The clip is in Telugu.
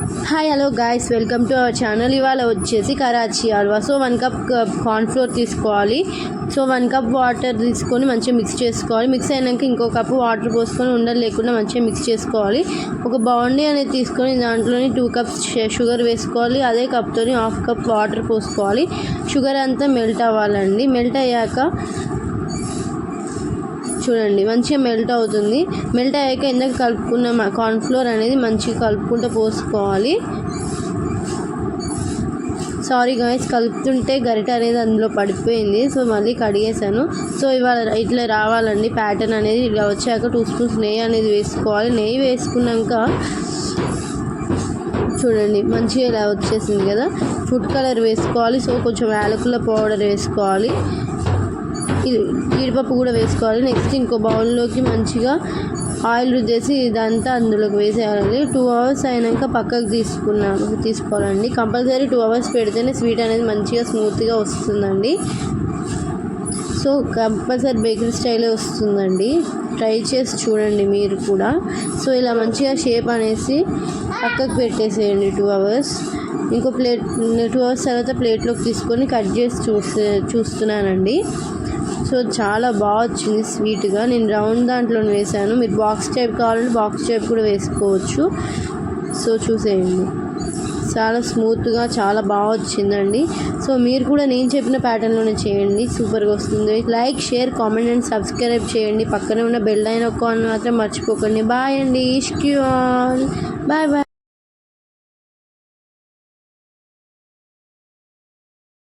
Hi hello guys, welcome to our channel. ఇవాళ వచ్చేసి Karachi halwa. So 1 cup cornflour తీసుకోవాలి. సో 1 కప్ వాటర్ తీసుకొని మంచిగా మిక్స్ చేసుకోవాలి. మిక్స్ అయినాక ఇంకో కప్పు వాటర్ పోసుకొని ఉండలు లేకుండా మంచిగా మిక్స్ చేసుకోవాలి. ఒక బౌండీ అనేది తీసుకొని దాంట్లోని 2 కప్స్ షుగర్ వేసుకోవాలి. అదే కప్తో 1/2 కప్ వాటర్ పోసుకోవాలి. షుగర్ అంతా మెల్ట్ అవ్వాలండి. మెల్ట్ అయ్యాక చూడండి మంచిగా మెల్ట్ అవుతుంది. మెల్ట్ అయ్యాక ఇందాక కలుపుకున్న కార్న్ఫ్లోర్ అనేది మంచిగా కలుపుకుంటూ పోసుకోవాలి. సారీ గాయ్స్, కలుపుతుంటే గరిట అనేది అందులో పడిపోయింది. సో మళ్ళీ కడిగేసాను. సో ఇవాళ ఇట్లా రావాలండి ప్యాటర్న్ అనేది. ఇలా వచ్చాక 2 స్పూన్స్ నెయ్యి అనేది వేసుకోవాలి. నెయ్యి వేసుకున్నాక చూడండి మంచిగా ఇలా వచ్చేసింది కదా. ఫుడ్ కలర్ వేసుకోవాలి. సో కొంచెం యాలకుల పౌడర్ వేసుకోవాలి. జీడిపప్పు కూడా వేసుకోవాలి. నెక్స్ట్ ఇంకో బౌల్లోకి మంచిగా ఆయిల్ రుద్దేసి ఇదంతా అందులోకి వేసేయాలి. 2 అవర్స్ అయినాక పక్కకు తీసుకోవాలండి. కంపల్సరీ 2 అవర్స్ పెడితేనే స్వీట్ అనేది మంచిగా స్మూత్గా వస్తుందండి. సో కంపల్సరీ బేకరీ స్టైలే వస్తుందండి. ట్రై చేసి చూడండి మీరు కూడా. సో ఇలా మంచిగా షేప్ అనేసి పక్కకు పెట్టేసేయండి 2 అవర్స్. ఇంకో ప్లేట్ 2 అవర్స్ తర్వాత ప్లేట్లోకి తీసుకొని కట్ చేసి చూస్తున్నానండి. సో చాలా బాగా వచ్చింది స్వీట్గా. నేను రౌండ్ దాంట్లో వేసాను. మీరు బాక్స్ టైప్ కావాలంటే బాక్స్ టైప్ కూడా వేసుకోవచ్చు. సో చూసేయండి, చాలా స్మూత్గా చాలా బాగా వచ్చిందండి. సో మీరు కూడా నేను చెప్పిన ప్యాటర్న్లోనే చేయండి, సూపర్గా వస్తుంది. Like, share, comment and subscribe చేయండి. పక్కనే ఉన్న బెల్ ఐకాన్ మాత్రం మర్చిపోకండి. బాయ్ అండి. ఇష్క్ యూ ఆల్. Bye bye.